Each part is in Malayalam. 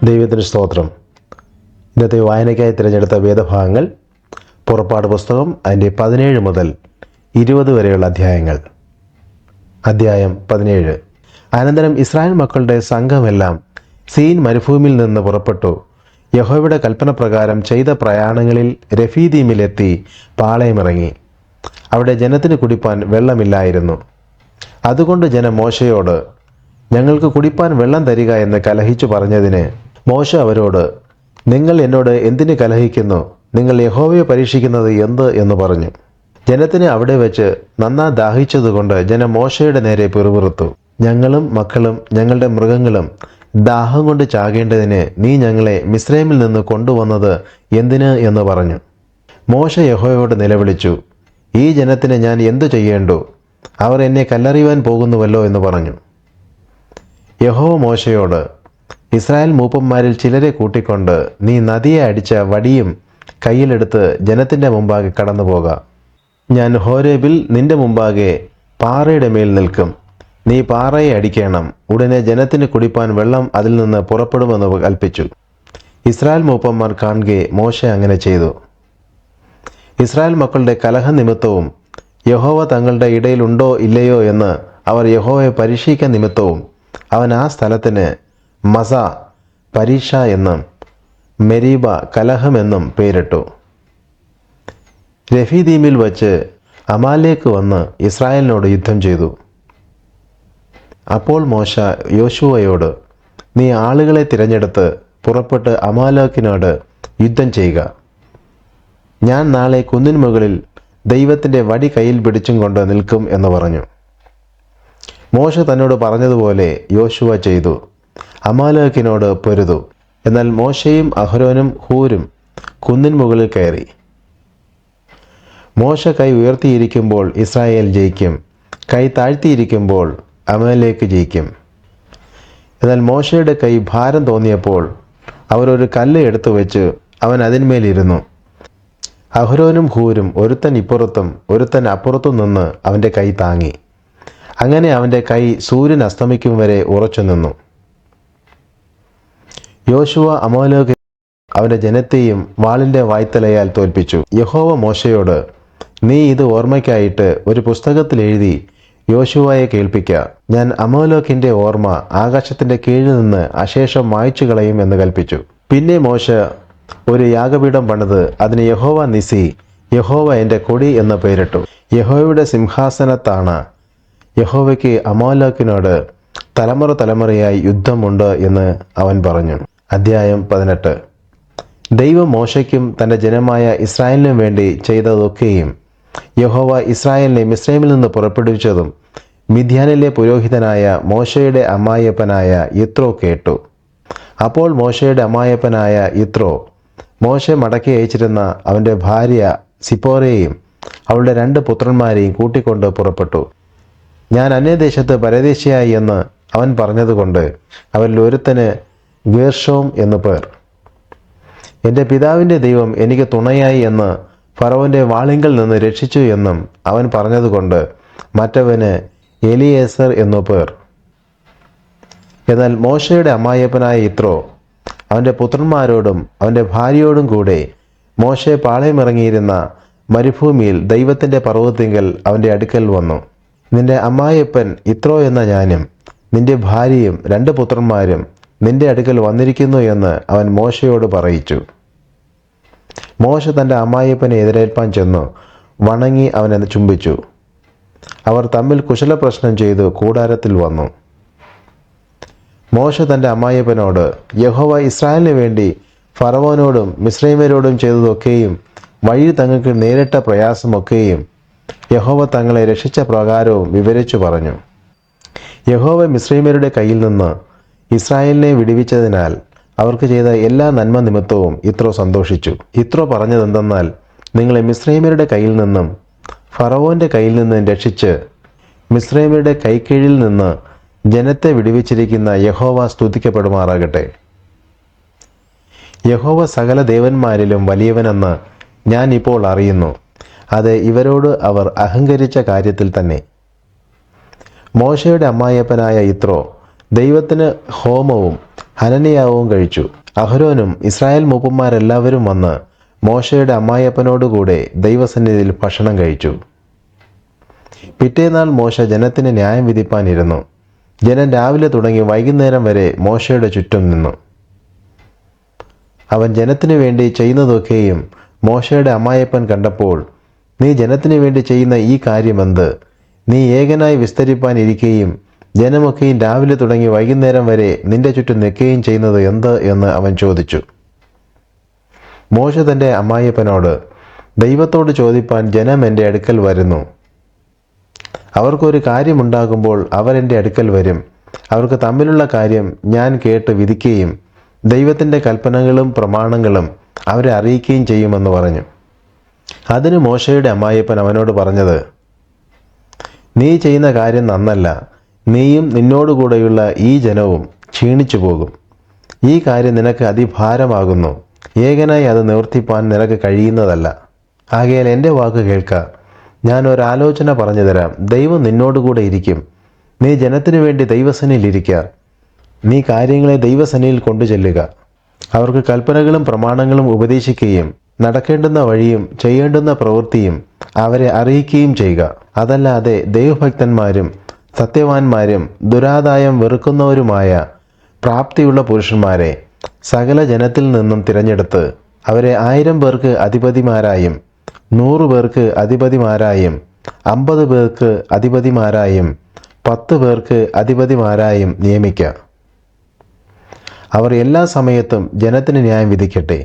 ദൈവത്തിന് സ്തോത്രം. ഇന്നത്തെ വായനയ്ക്കായി തിരഞ്ഞെടുത്ത വേദഭാഗങ്ങൾ പുറപ്പാട് പുസ്തകം അതിൻ്റെ 17 മുതൽ 20 വരെയുള്ള അധ്യായങ്ങൾ. അധ്യായം 17. അനന്തരം ഇസ്രായേൽ മക്കളുടെ സംഘമെല്ലാം സീൻ മരുഭൂമിയിൽ നിന്ന് പുറപ്പെട്ടു. യഹോവയുടെ കൽപ്പനപ്രകാരം ചെയ്ത പ്രയാണങ്ങളിൽ രഫീദീമിലെത്തി പാളയമിറങ്ങി. അവിടെ ജനത്തിന് കുടിപ്പാൻ വെള്ളമില്ലായിരുന്നു. അതുകൊണ്ട് ജനം മോശയോട്, ഞങ്ങൾക്ക് കുടിപ്പാൻ വെള്ളം തരിക എന്ന് കലഹിച്ചു പറഞ്ഞതിന് മോശ അവരോട്, നിങ്ങൾ എന്നോട് എന്തിന് കലഹിക്കുന്നു? നിങ്ങൾ യഹോവയെ പരീക്ഷിക്കുന്നത് എന്ത് എന്ന് പറഞ്ഞു. ജനത്തിന് അവിടെ വെച്ച് നന്നാ ദാഹിച്ചതുകൊണ്ട് ജനം മോശയുടെ നേരെ പിറുപിറുത്തു. ഞങ്ങളും മക്കളും ഞങ്ങളുടെ മൃഗങ്ങളും ദാഹം കൊണ്ട് ചാകേണ്ടതിന് നീ ഞങ്ങളെ മിസ്രൈമിൽ നിന്ന് കൊണ്ടുവന്നത് എന്തിന് എന്ന് പറഞ്ഞു. മോശ യഹോവയോട് നിലവിളിച്ചു, ഈ ജനത്തിന് ഞാൻ എന്തു ചെയ്യേണ്ടു? അവർ എന്നെ കല്ലെറിയുവാൻ പോകുന്നുവല്ലോ എന്ന് പറഞ്ഞു. യഹോവ മോശയോട്, ഇസ്രായേൽ മൂപ്പന്മാരിൽ ചിലരെ കൂട്ടിക്കൊണ്ട് നീ നദിയെ അടിച്ച വടിയും കയ്യിലെടുത്ത് ജനത്തിൻ്റെ മുമ്പാകെ കടന്നു പോക. ഞാൻ ഹോരേബിൽ നിന്റെ മുമ്പാകെ പാറയുടെ മേൽ നിൽക്കും. നീ പാറയെ അടിക്കണം. ഉടനെ ജനത്തിന് കുടിപ്പാൻ വെള്ളം അതിൽ നിന്ന് പുറപ്പെടുമെന്ന് കൽപ്പിച്ചു. ഇസ്രായേൽ മൂപ്പന്മാർ കാണുകെ മോശ അങ്ങനെ ചെയ്തു. ഇസ്രായേൽ മക്കളുടെ കലഹനിമിത്തവും യഹോവ തങ്ങളുടെ ഇടയിലുണ്ടോ ഇല്ലയോ എന്ന് അവർ യഹോവയെ പരീക്ഷിക്കാൻ നിമിത്തവും അവൻ ആ സ്ഥലത്തിന് മസ പരീക്ഷ എന്നും മെരീബ കലഹമെന്നും പേരിട്ടു. രഫീദീമിൽ വച്ച് അമാലേക്ക് വന്ന് ഇസ്രായേലിനോട് യുദ്ധം ചെയ്തു. അപ്പോൾ മോശ യോശുവയോട്, നീ ആളുകളെ തിരഞ്ഞെടുത്ത് പുറപ്പെട്ട് അമാലേക്കിനോട് യുദ്ധം ചെയ്യുക. ഞാൻ നാളെ കുന്നിൻ മുകളിൽ ദൈവത്തിൻ്റെ വടി കയ്യിൽ പിടിച്ചും കൊണ്ട് നിൽക്കും എന്ന് പറഞ്ഞു. മോശ തന്നോട് പറഞ്ഞതുപോലെ യോശുവ ചെയ്തു. അമാലേക്കിനോട് പൊരുതു. എന്നാൽ മോശയും അഹരോനും ഹൂരും കുന്നിൻ മുകളിൽ കയറി. മോശ കൈ ഉയർത്തിയിരിക്കുമ്പോൾ ഇസ്രായേൽ ജയിക്കും, കൈ താഴ്ത്തിയിരിക്കുമ്പോൾ അമാലേക്ക് ജയിക്കും. എന്നാൽ മോശയുടെ കൈ ഭാരം തോന്നിയപ്പോൾ അവരൊരു കല്ല് എടുത്തു വെച്ച് അവൻ അതിന്മേലിരുന്നു. അഹരോനും ഹൂരും ഒരുത്തൻ ഇപ്പുറത്തും ഒരുത്തൻ അപ്പുറത്തും നിന്ന് അവൻ്റെ കൈ താങ്ങി. അങ്ങനെ അവൻ്റെ കൈ സൂര്യൻ അസ്തമിക്കും വരെ ഉറച്ചു നിന്നു. യോശുവ അമാലേക്ക് അവൻ്റെ ജനത്തെയും വാളിൻ്റെ വായ്ത്തലയാൽ തോൽപ്പിച്ചു. യഹോവ മോശയോട്, നീ ഇത് ഓർമ്മയ്ക്കായിട്ട് ഒരു പുസ്തകത്തിൽ എഴുതി യോശുവയെ കേൾപ്പിക്ക. ഞാൻ അമാലേക്കിൻ്റെ ഓർമ്മ ആകാശത്തിൻ്റെ കീഴിൽ നിന്ന് അശേഷം മായ്ച്ചു കളയും എന്ന് കൽപ്പിച്ചു. പിന്നെ മോശ ഒരു യാഗപീഠം പണിത് അതിന് യഹോവ നിസി, യഹോവ എൻ്റെ കൊടി എന്ന് പേരിട്ടു. യഹോവയുടെ സിംഹാസനത്താണ് യഹോവയ്ക്ക് അമാലേക്കിനോട് തലമുറ തലമുറയായി യുദ്ധമുണ്ട് എന്ന് അവൻ പറഞ്ഞു. അധ്യായം 18. ദൈവം മോശയ്ക്കും തൻ്റെ ജനമായ ഇസ്രായേലിനും വേണ്ടി ചെയ്തതൊക്കെയും യഹോവ ഇസ്രായേലിനെ മിസ്രൈമിൽ നിന്ന് പുറപ്പെടുവിച്ചതും മിദ്യാനിലെ പുരോഹിതനായ മോശയുടെ അമ്മായപ്പനായ യിത്രോ കേട്ടു. അപ്പോൾ മോശയുടെ അമ്മായപ്പനായ യിത്രോ മോശ മടക്കി അയച്ചിരുന്ന അവൻ്റെ ഭാര്യ സിപ്പോരയെയും അവളുടെ 2 പുത്രന്മാരെയും കൂട്ടിക്കൊണ്ട് പുറപ്പെട്ടു. ഞാൻ അന്യദേശത്ത് പരദേശിയായി എന്ന് അവൻ പറഞ്ഞതുകൊണ്ട് അവരിൽ ഒരുത്തന് ഗേർഷോം എന്നു പേർ. എൻ്റെ പിതാവിൻ്റെ ദൈവം എനിക്ക് തുണയായി എന്ന് ഫറവോൻ്റെ വാളിങ്കൽ നിന്ന് രക്ഷിച്ചു എന്നും അവൻ പറഞ്ഞതുകൊണ്ട് മറ്റവന് എലിയേസർ എന്നു പേർ. എന്നാൽ മോശയുടെ അമ്മായപ്പനായ യിത്രോ അവൻ്റെ പുത്രന്മാരോടും അവൻ്റെ ഭാര്യയോടും കൂടെ മോശെ പാളയമിറങ്ങിയിരുന്ന മരുഭൂമിയിൽ ദൈവത്തിൻ്റെ പർവ്വതത്തിങ്കൽ അവൻ്റെ അടുക്കൽ വന്നു. നിന്റെ അമ്മായപ്പൻ യിത്രോ എന്ന ഞാനും നിന്റെ ഭാര്യയും 2 പുത്രന്മാരും നിന്റെ അടുക്കൽ വന്നിരിക്കുന്നു എന്ന് അവൻ മോശയോട് പറയിച്ചു. മോശ തൻ്റെ അമ്മായപ്പനെ എതിരേൽപ്പാൻ ചെന്നു വണങ്ങി അവനെ ചുംബിച്ചു. അവർ തമ്മിൽ കുശലപ്രശ്നം ചെയ്തു കൂടാരത്തിൽ വന്നു. മോശ തൻ്റെ അമ്മായപ്പനോട്, യഹോവ ഇസ്രായേലിന് വേണ്ടി ഫറവോനോടും മിസ്രൈമ്യരോടും ചെയ്തതൊക്കെയും വഴി തങ്ങൾക്ക് നേരിട്ട പ്രയാസമൊക്കെയും യഹോവ തങ്ങളെ രക്ഷിച്ച പ്രകാരവും വിവരിച്ചു പറഞ്ഞു. യഹോവ മിസ്രൈമ്യരുടെ കയ്യിൽ നിന്ന് ഇസ്രായേലിനെ വിടുവിച്ചതിനാൽ അവർക്ക് ചെയ്ത എല്ലാ നന്മ നിമിത്തവും യിത്രോ സന്തോഷിച്ചു. യിത്രോ പറഞ്ഞതെന്തെന്നാൽ, നിങ്ങളെ മിസ്രൈമ്യരുടെ കയ്യിൽ നിന്നും ഫറവോൻ്റെ കയ്യിൽ നിന്നും രക്ഷിച്ച് മിസ്രൈമ്യരുടെ കൈക്കീഴിൽ നിന്ന് ജനത്തെ വിടുവിച്ചിരിക്കുന്ന യഹോവ സ്തുതിക്കപ്പെടുമാറാകട്ടെ. യഹോവ സകല ദേവന്മാരിലും വലിയവനെന്ന് ഞാൻ ഇപ്പോൾ അറിയുന്നു. അത് ഇവരോട് അവർ അഹങ്കരിച്ച കാര്യത്തിൽ തന്നെ. മോശയുടെ അമ്മായപ്പനായ യിത്രോ ദൈവത്തിന് ഹോമവും ഹനനിയാവും കഴിച്ചു. അഹരോനും ഇസ്രായേൽ മൂപ്പന്മാരെല്ലാവരും വന്ന് മോശയുടെ അമ്മായപ്പനോടുകൂടെ ദൈവസന്നിധിയിൽ ഭക്ഷണം കഴിച്ചു. പിറ്റേന്നാൾ മോശ ജനത്തിന് ന്യായം വിധിപ്പാനിരുന്നു. ജനം രാവിലെ തുടങ്ങി വൈകുന്നേരം വരെ മോശയുടെ ചുറ്റും നിന്നു. അവൻ ജനത്തിനു വേണ്ടി ചെയ്യുന്നതൊക്കെയും മോശയുടെ അമ്മായപ്പൻ കണ്ടപ്പോൾ, നീ ജനത്തിനു വേണ്ടി ചെയ്യുന്ന ഈ കാര്യമെന്ത്? നീ ഏകനായി വിസ്തരിപ്പാനിരിക്കുകയും ജനമൊക്കെയും രാവിലെ തുടങ്ങി വൈകുന്നേരം വരെ നിന്റെ ചുറ്റും നിൽക്കുകയും ചെയ്യുന്നത് എന്ത് എന്ന് അവൻ ചോദിച്ചു. മോശ തൻ്റെ അമ്മായപ്പനോട്, ദൈവത്തോട് ചോദിപ്പാൻ ജനം എൻ്റെ അടുക്കൽ വരുന്നു. അവർക്കൊരു കാര്യമുണ്ടാകുമ്പോൾ അവർ എൻ്റെ അടുക്കൽ വരും. അവർക്ക് തമ്മിലുള്ള കാര്യം ഞാൻ കേട്ട് വിധിക്കുകയും ദൈവത്തിൻ്റെ കൽപ്പനകളും പ്രമാണങ്ങളും അവരെ അറിയിക്കുകയും ചെയ്യുമെന്ന് പറഞ്ഞു. അതിന് മോശയുടെ അമ്മായപ്പൻ അവനോട് പറഞ്ഞത്, നീ ചെയ്യുന്ന കാര്യം നന്നല്ല. നീയും നിന്നോടുകൂടെയുള്ള ഈ ജനവും ക്ഷീണിച്ചു പോകും. ഈ കാര്യം നിനക്ക് അതിഭാരമാകുന്നു. ഏകനായി അത് നിവർത്തിപ്പാൻ നിനക്ക് കഴിയുന്നതല്ല. ആകയാൽ എൻ്റെ വാക്ക് കേൾക്ക. ഞാൻ ഒരാലോചന പറഞ്ഞു തരാം. ദൈവം നിന്നോടുകൂടെ ഇരിക്കും. നീ ജനത്തിനു വേണ്ടി ദൈവസന്നിധിയിലിരിക്കുക. നീ കാര്യങ്ങളെ ദൈവസന്നിധിയിൽ കൊണ്ടു ചെല്ലുക. അവർക്ക് കൽപ്പനകളും പ്രമാണങ്ങളും ഉപദേശിക്കുകയും നടക്കേണ്ടുന്ന വഴിയും ചെയ്യേണ്ടുന്ന പ്രവൃത്തിയും അവരെ അറിയിക്കുകയും ചെയ്യുക. അതല്ലാതെ ദൈവഭക്തന്മാരും സത്യവാന്മാരും ദുരാദായം വെറുക്കുന്നവരുമായ പ്രാപ്തിയുള്ള പുരുഷന്മാരെ സകല ജനത്തിൽ നിന്നും തിരഞ്ഞെടുത്ത് അവരെ 1000 പേർക്ക് അധിപതിമാരായും 100 പേർക്ക് അധിപതിമാരായും 50 പേർക്ക് അധിപതിമാരായും 10 പേർക്ക് അധിപതിമാരായും നിയമിക്കുക. അവർ എല്ലാ സമയത്തും ജനത്തിന് ന്യായം വിധിക്കട്ടെ.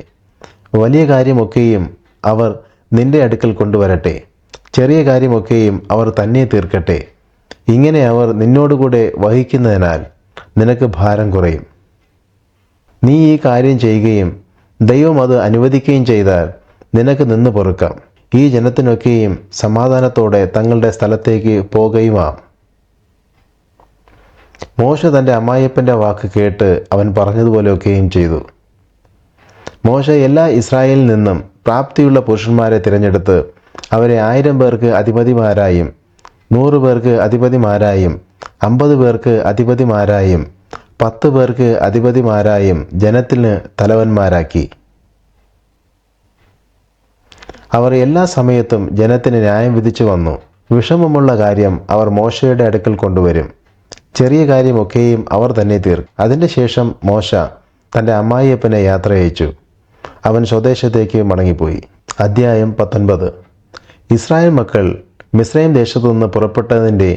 വലിയ കാര്യമൊക്കെയും അവർ നിന്റെ അടുക്കൽ കൊണ്ടുവരട്ടെ. ചെറിയ കാര്യമൊക്കെയും അവർ തന്നെ തീർക്കട്ടെ. ഇങ്ങനെ അവർ നിന്നോടുകൂടെ വഹിക്കുന്നതിനാൽ നിനക്ക് ഭാരം കുറയും. നീ ഈ കാര്യം ചെയ്യുകയും ദൈവം അത് അനുവദിക്കുകയും ചെയ്താൽ നിനക്ക് നിന്ന് പൊറുക്കാം. ഈ ജനത്തിനൊക്കെയും സമാധാനത്തോടെ തങ്ങളുടെ സ്ഥലത്തേക്ക് പോകുകയുമാം. മോശ തൻ്റെ അമ്മായപ്പൻ്റെ വാക്ക് കേട്ട് അവൻ പറഞ്ഞതുപോലെയൊക്കെയും ചെയ്തു. മോശ എല്ലാ ഇസ്രായേലിൽ നിന്നും പ്രാപ്തിയുള്ള പുരുഷന്മാരെ തിരഞ്ഞെടുത്ത് അവരെ 1000 പേർക്ക് അധിപതിമാരായും 100 പേർക്ക് അധിപതിമാരായും 50 പേർക്ക് അധിപതിമാരായും 10 പേർക്ക് അധിപതിമാരായും ജനത്തിന് തലവന്മാരാക്കി. അവർ എല്ലാ സമയത്തും ജനത്തിന് ന്യായം വിധിച്ചു വന്നു. വിഷമമുള്ള കാര്യം അവർ മോശയുടെ അടുക്കൽ കൊണ്ടുവരും. ചെറിയ കാര്യമൊക്കെയും അവർ തന്നെ തീർക്കും. അതിൻ്റെ ശേഷം മോശ തൻ്റെ അമ്മായിയപ്പനെ യാത്ര അയച്ചു. അവൻ സ്വദേശത്തേക്ക് മടങ്ങിപ്പോയി. അധ്യായം 19. ഇസ്രായേൽ മക്കൾ മിസ്രൈം ദേശത്തുനിന്ന് പുറപ്പെട്ടതിൻ്റെ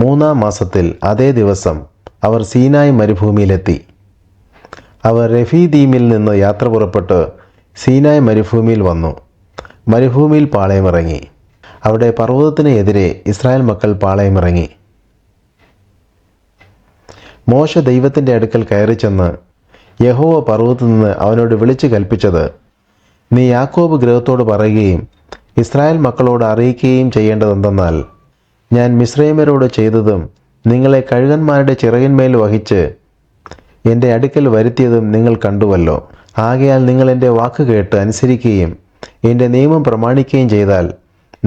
3-ാം മാസത്തിൽ അതേ ദിവസം അവർ സീനായ് മരുഭൂമിയിലെത്തി. അവർ രഫീദീമിൽ നിന്ന് യാത്ര പുറപ്പെട്ട് സീനായ് മരുഭൂമിയിൽ വന്നു. മരുഭൂമിയിൽ പാളയമിറങ്ങി. അവിടെ പർവ്വതത്തിന് എതിരെ ഇസ്രായേൽ മക്കൾ പാളയമിറങ്ങി. മോശ ദൈവത്തിൻ്റെ അടുക്കൽ കയറി ചെന്ന് യഹോവ പർവ്വതത്തിൽ നിന്ന് അവനോട് വിളിച്ചു കൽപ്പിച്ചത്, നീ യാക്കോബ് ഗൃഹത്തോട് പറയുകയും ഇസ്രായേൽ മക്കളോട് അറിയിക്കുകയും ചെയ്യേണ്ടതെന്തെന്നാൽ, ഞാൻ മിസ്രൈമ്യരോട് ചെയ്തതും നിങ്ങളെ കഴുകന്മാരുടെ ചിറകിന്മേൽ വഹിച്ച് എൻ്റെ അടുക്കൽ വരുത്തിയതും നിങ്ങൾ കണ്ടുവല്ലോ. ആകയാൽ നിങ്ങൾ എൻ്റെ വാക്ക് കേട്ട് അനുസരിക്കുകയും എൻ്റെ നിയമം പ്രമാണിക്കുകയും ചെയ്താൽ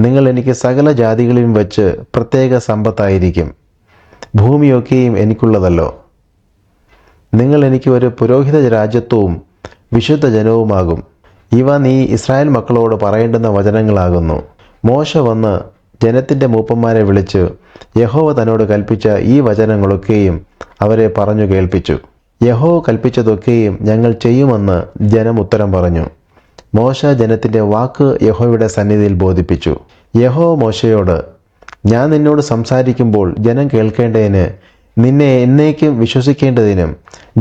നിങ്ങൾ എനിക്ക് സകല ജാതികളിലും വച്ച് പ്രത്യേക സമ്പത്തായിരിക്കും. ഭൂമിയൊക്കെയും എനിക്കുള്ളതല്ലോ. നിങ്ങൾ എനിക്ക് ഒരു പുരോഹിത രാജ്യത്വവും വിശുദ്ധ ജനവുമാകും. ഇവ നീ ഇസ്രായേൽ മക്കളോട് പറയേണ്ടുന്ന വചനങ്ങളാകുന്നു. മോശ വന്ന് ജനത്തിൻ്റെ മൂപ്പന്മാരെ വിളിച്ച് യഹോവ തന്നോട് കൽപ്പിച്ച ഈ വചനങ്ങളൊക്കെയും അവരെ പറഞ്ഞു കേൾപ്പിച്ചു. യഹോവ കൽപ്പിച്ചതൊക്കെയും ഞങ്ങൾ ചെയ്യുമെന്ന് ജനം ഉത്തരം പറഞ്ഞു. മോശ ജനത്തിൻ്റെ വാക്ക് യഹോവയുടെ സന്നിധിയിൽ ബോധിപ്പിച്ചു. യഹോവ മോശയോട്, ഞാൻ നിന്നോട് സംസാരിക്കുമ്പോൾ ജനം കേൾക്കേണ്ടതിന് നിന്നെ എന്നേക്കും വിശ്വസിക്കേണ്ടതിനും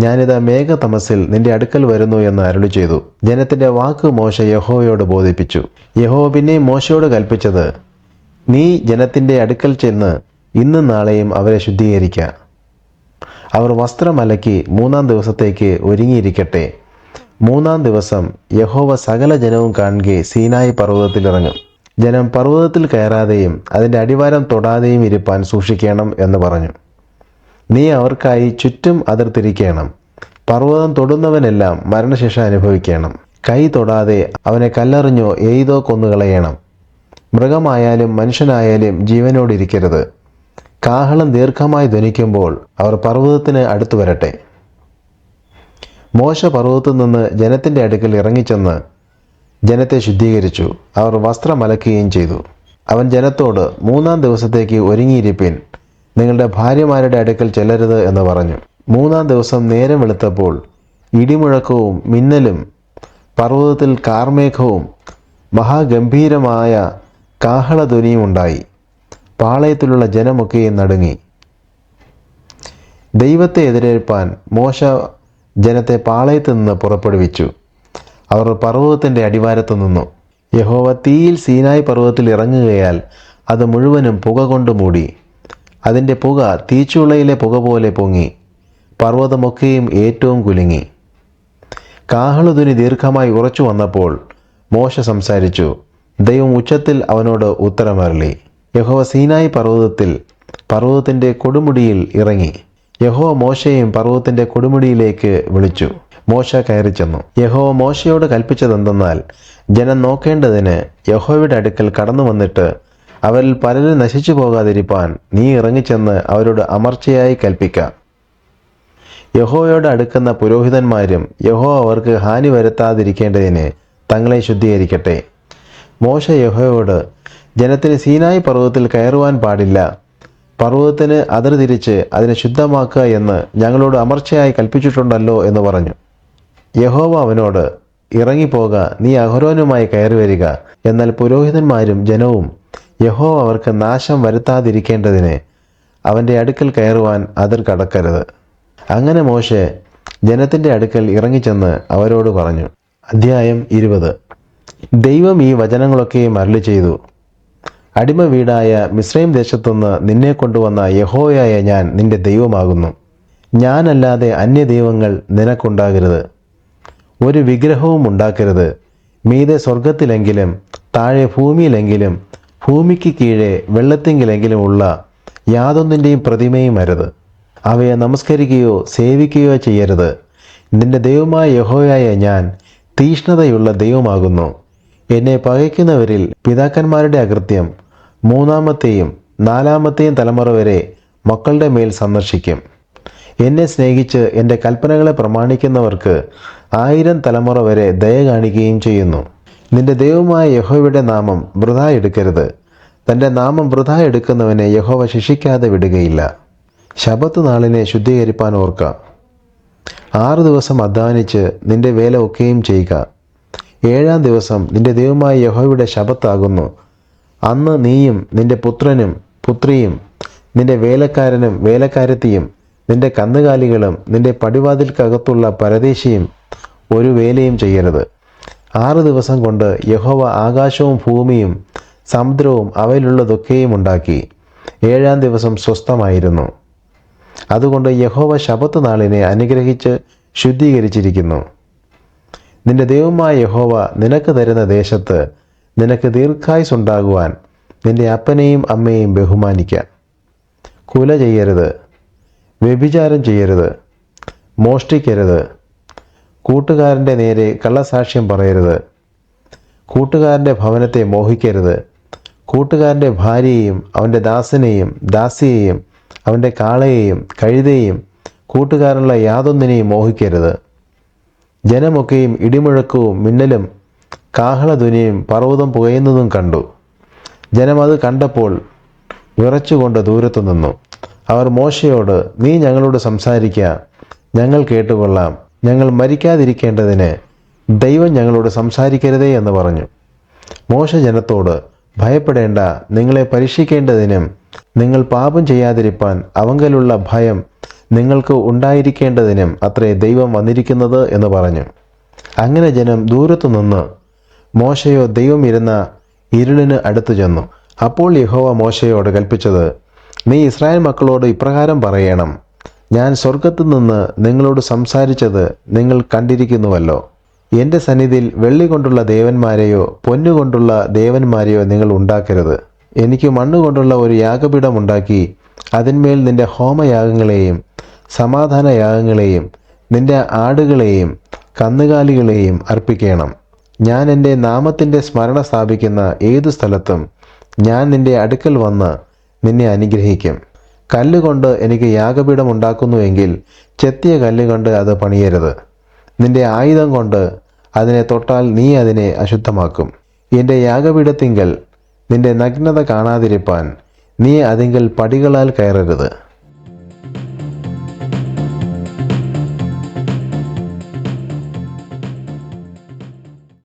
ഞാനിതാ മേഘതമസിൽ നിന്റെ അടുക്കൽ വരുന്നു എന്ന് അരുളി ചെയ്തു. ജനത്തിൻ്റെ വാക്ക് മോശ യഹോവയോട് ബോധിപ്പിച്ചു. യഹോവ പിന്നെയും മോശയോട് കൽപ്പിച്ചത്, നീ ജനത്തിൻ്റെ അടുക്കൽ ചെന്ന് ഇന്നും നാളെയും അവരെ ശുദ്ധീകരിക്കുക. അവർ വസ്ത്രം അലക്കി 3-ാം ദിവസത്തേക്ക് ഒരുങ്ങിയിരിക്കട്ടെ. 3-ാം ദിവസം യഹോവ സകല ജനവും കാണുകെ സീനായി പർവ്വതത്തിലിറങ്ങും. ജനം പർവ്വതത്തിൽ കയറാതെയും അതിൻ്റെ അടിവാരം തൊടാതെയും ഇരുപ്പാൻ സൂക്ഷിക്കണം എന്ന് പറഞ്ഞു. നീ അവർക്കായി ചുറ്റും അതിർത്തിരിക്കണം. പർവ്വതം തൊടുന്നവനെല്ലാം മരണശിക്ഷ അനുഭവിക്കണം. കൈ തൊടാതെ അവനെ കല്ലെറിഞ്ഞോ എയ്തോ കൊന്നുകളയണം. മൃഗമായാലും മനുഷ്യനായാലും ജീവനോടിരിക്കരുത്. കാഹളം ദീർഘമായി ധ്വനിക്കുമ്പോൾ അവർ പർവ്വതത്തിന് അടുത്തു വരട്ടെ. മോശ പർവ്വതത്തിൽ നിന്ന് ജനത്തിൻ്റെ അടുക്കൽ ഇറങ്ങിച്ചെന്ന് ജനത്തെ ശുദ്ധീകരിച്ചു. അവർ വസ്ത്രം അലക്കുകയും ചെയ്തു. അവൻ ജനത്തോട്, 3-ാം ദിവസത്തേക്ക് ഒരുങ്ങിയിരിപ്പിൻ, നിങ്ങളുടെ ഭാര്യമാരുടെ അടുക്കൽ ചെല്ലരുത് എന്ന് പറഞ്ഞു. 3-ാം ദിവസം നേരം വെളുത്തപ്പോൾ ഇടിമുഴക്കവും മിന്നലും പർവ്വതത്തിൽ കാർമേഘവും മഹാഗംഭീരമായ കാഹളധ്വനിയും ഉണ്ടായി. പാളയത്തിലുള്ള ജനമൊക്കെയും നടുങ്ങി. ദൈവത്തെ എതിരേൽപ്പാൻ മോശ ജനത്തെ പാളയത്തു നിന്ന് പുറപ്പെടുവിച്ചു. അവർ പർവ്വതത്തിൻ്റെ അടിവാരത്ത് നിന്നു. യഹോവ തീയിൽ സീനായി പർവ്വതത്തിൽ ഇറങ്ങുകയാൽ അത് മുഴുവനും പുക കൊണ്ട് മൂടി. അതിൻ്റെ പുക തീച്ചുളയിലെ പുക പോലെ പൊങ്ങി. പർവ്വതമൊക്കെയും ഏറ്റവും കുലുങ്ങി. കാഹളധ്വനി ദീർഘമായി ഉറച്ചു വന്നപ്പോൾ മോശ സംസാരിച്ചു. ദൈവം ഉച്ചത്തിൽ അവനോട് ഉത്തരമരുളി. യഹോവ സീനായി പർവ്വതത്തിൻ്റെ കൊടുമുടിയിൽ ഇറങ്ങി. യഹോവ മോശയെയും പർവ്വതത്തിൻ്റെ കൊടുമുടിയിലേക്ക് വിളിച്ചു. മോശ കയറി ചെന്നു. യഹോവ മോശയോട് കൽപ്പിച്ചതെന്തെന്നാൽ, ജനം നോക്കേണ്ടതിന് യഹോവയുടെ അടുക്കൽ കടന്നു വന്നിട്ട് അവരിൽ പലരും നശിച്ചു പോകാതിരിപ്പാൻ നീ ഇറങ്ങിച്ചെന്ന് അവരോട് അമർച്ചയായി കൽപ്പിക്കാം. യഹോവയോട് അടുക്കുന്ന പുരോഹിതന്മാരും യഹോവ അവർക്ക് ഹാനി വരുത്താതിരിക്കേണ്ടതിന് തങ്ങളെ ശുദ്ധീകരിക്കട്ടെ. മോശ യഹോവയോട്, ജനത്തിന് സീനായി പർവ്വതത്തിൽ കയറുവാൻ പാടില്ല, പർവ്വതത്തിന് അതിർ തിരിച്ച് അതിനെ ശുദ്ധമാക്കുക എന്ന് ഞങ്ങളോട് അമർച്ചയായി കൽപ്പിച്ചിട്ടുണ്ടല്ലോ എന്ന് പറഞ്ഞു. യഹോവ അവനോട്, ഇറങ്ങിപ്പോക, നീ അഹരോനുമായി കയറി വരിക. എന്നാൽ പുരോഹിതന്മാരും ജനവും യഹോവ അവർക്ക് നാശം വരുത്താതിരിക്കേണ്ടതിന് അവൻ്റെ അടുക്കൽ കയറുവാൻ അതിർ കടക്കരുത്. അങ്ങനെ മോശെ ജനത്തിൻ്റെ അടുക്കൽ ഇറങ്ങിച്ചെന്ന് അവരോട് പറഞ്ഞു. അധ്യായം 20. ദൈവം ഈ വചനങ്ങളൊക്കെയും അരുളി ചെയ്തു. അടിമ വീടായ മിസ്രൈം ദേശത്തുനിന്ന് നിന്നെ കൊണ്ടുവന്ന യഹോവയായ ഞാൻ നിന്റെ ദൈവമാകുന്നു. ഞാനല്ലാതെ അന്യദൈവങ്ങൾ നിനക്കുണ്ടാകരുത്. ഒരു വിഗ്രഹവും ഉണ്ടാക്കരുത്. മീതെ സ്വർഗത്തിലെങ്കിലും താഴെ ഭൂമിയിലെങ്കിലും ഭൂമിക്ക് കീഴെ വെള്ളത്തിങ്കിലെങ്കിലും ഉള്ള യാതൊന്നിൻ്റെയും പ്രതിമയും അരുത്. അവയെ നമസ്കരിക്കുകയോ സേവിക്കുകയോ ചെയ്യരുത്. നിന്റെ ദൈവമായ യഹോവയായ ഞാൻ തീഷ്ണതയുള്ള ദൈവമാകുന്നു. എന്നെ പകയ്ക്കുന്നവരിൽ പിതാക്കന്മാരുടെ അകൃത്യം 3-ാമത്തെയും 4-ാമത്തെയും തലമുറ വരെ മക്കളുടെ മേൽ സന്ദർശിക്കും. എന്നെ സ്നേഹിച്ച് എൻ്റെ കൽപ്പനകളെ പ്രമാണിക്കുന്നവർക്ക് 1000 തലമുറ വരെ ദയ കാണിക്കുകയും ചെയ്യുന്നു. നിന്റെ ദൈവമായ യഹോവയുടെ നാമം വൃഥാ എടുക്കരുത്. തൻ്റെ നാമം വൃഥാ എടുക്കുന്നവനെ യഹോവ ശിക്ഷിക്കാതെ വിടുകയില്ല. ശബത്ത് നാളിനെ ശുദ്ധീകരിപ്പാൻ ഓർക്കുക. 6 ദിവസം അധ്വാനിച്ച് നിന്റെ വേല ഒക്കെയും ചെയ്യുക. 7-ാം ദിവസം നിന്റെ ദൈവമായ യഹോവയുടെ ശബത്താകുന്നു. അന്ന് നീയും നിന്റെ പുത്രനും പുത്രിയും നിന്റെ വേലക്കാരനും വേലക്കാരത്തിയും നിന്റെ കന്നുകാലികളും നിന്റെ പടിവാതിൽക്കകത്തുള്ള പരദേശിയും ഒരു വേലയും ചെയ്യരുത്. 6 ദിവസം കൊണ്ട് യഹോവ ആകാശവും ഭൂമിയും സമുദ്രവും അവയിലുള്ളതൊക്കെയും ഉണ്ടാക്കി. 7-ാം ദിവസം സ്വസ്ഥമായിരുന്നു. അതുകൊണ്ട് യഹോവ ശബത്ത് നാളിനെ അനുഗ്രഹിച്ച് ശുദ്ധീകരിച്ചിരിക്കുന്നു. നിന്റെ ദൈവമായ യഹോവ നിനക്ക് തരുന്ന ദേശത്ത് നിനക്ക് ദീർഘായുസ്സുണ്ടാകുവാൻ നിന്റെ അപ്പനെയും അമ്മയെയും ബഹുമാനിക്കുക. കുല ചെയ്യരുത്, വ്യഭിചാരം ചെയ്യരുത്, മോഷ്ടിക്കരുത്, കൂട്ടുകാരൻ്റെ നേരെ കള്ളസാക്ഷ്യം പറയരുത്, കൂട്ടുകാരൻ്റെ ഭവനത്തെ മോഹിക്കരുത്, കൂട്ടുകാരൻ്റെ ഭാര്യയെയും അവൻ്റെ ദാസനെയും ദാസിയെയും അവൻ്റെ കാളയെയും കഴുതയെയും കൂട്ടുകാരനുള്ള യാതൊന്നിനെയും മോഹിക്കരുത്. ജനമൊക്കെയും ഇടിമുഴക്കവും മിന്നലും കാഹളധ്വനിയും പർവ്വതം പുകയുന്നതും കണ്ടു. ജനം അത് കണ്ടപ്പോൾ വിറച്ചുകൊണ്ട് ദൂരത്തു നിന്നു. അവർ മോശയോട്, നീ ഞങ്ങളോട് സംസാരിക്കുക, ഞങ്ങൾ കേട്ടുകൊള്ളാം. ഞങ്ങൾ മരിക്കാതിരിക്കേണ്ടതിന് ദൈവം ഞങ്ങളോട് സംസാരിക്കരുതേ എന്ന് പറഞ്ഞു. മോശ ജനത്തോട്, ഭയപ്പെടേണ്ട, നിങ്ങളെ പരീക്ഷിക്കേണ്ടതിനും നിങ്ങൾ പാപം ചെയ്യാതിരിപ്പാൻ അവങ്കലുള്ള ഭയം നിങ്ങൾക്ക് ഉണ്ടായിരിക്കേണ്ടതിനും അത്രേ ദൈവം വന്നിരിക്കുന്നത് എന്ന് പറഞ്ഞു. അങ്ങനെ ജനം ദൂരത്തു നിന്ന് മോശയോ ദൈവം ഇരുന്ന ഇരുളിന് അടുത്തു ചെന്നു. അപ്പോൾ യഹോവ മോശയോട് കൽപ്പിച്ചത്, നീ ഇസ്രായേൽ മക്കളോട് ഇപ്രകാരം പറയണം, ഞാൻ സ്വർഗത്തു നിന്ന് നിങ്ങളോട് സംസാരിച്ചത് നിങ്ങൾ കണ്ടിരിക്കുന്നുവല്ലോ. എൻ്റെ സന്നിധിയിൽ വെള്ളി കൊണ്ടുള്ള ദേവന്മാരെയോ പൊന്നുകൊണ്ടുള്ള ദേവന്മാരെയോ നിങ്ങൾ ഉണ്ടാക്കരുത്. എനിക്ക് മണ്ണുകൊണ്ടുള്ള ഒരു യാഗപീഠം ഉണ്ടാക്കി അതിന്മേൽ നിന്റെ ഹോമയാഗങ്ങളെയും സമാധാനയാഗങ്ങളെയും നിന്റെ ആടുകളെയും കന്നുകാലികളെയും അർപ്പിക്കണം. ഞാൻ എൻ്റെ നാമത്തിൻ്റെ സ്മരണ സ്ഥാപിക്കുന്ന ഏതു സ്ഥലത്തും ഞാൻ നിന്റെ അടുക്കൽ വന്ന് നിന്നെ അനുഗ്രഹിക്കും. കല്ലുകൊണ്ട് എനിക്ക് യാഗപീഠം ഉണ്ടാക്കുന്നുവെങ്കിൽ ചെത്തിയ കല്ലുകൊണ്ട് അത് പണിയരുത്. നിന്റെ ആയുധം കൊണ്ട് അതിനെ തൊട്ടാൽ നീ അതിനെ അശുദ്ധമാക്കും. എൻ്റെ യാഗപീഠത്തിങ്കൽ നിന്റെ നഗ്നത കാണാതിരിപ്പാൻ നീ അതിങ്കൽ പടികളാൽ കയറരുത്.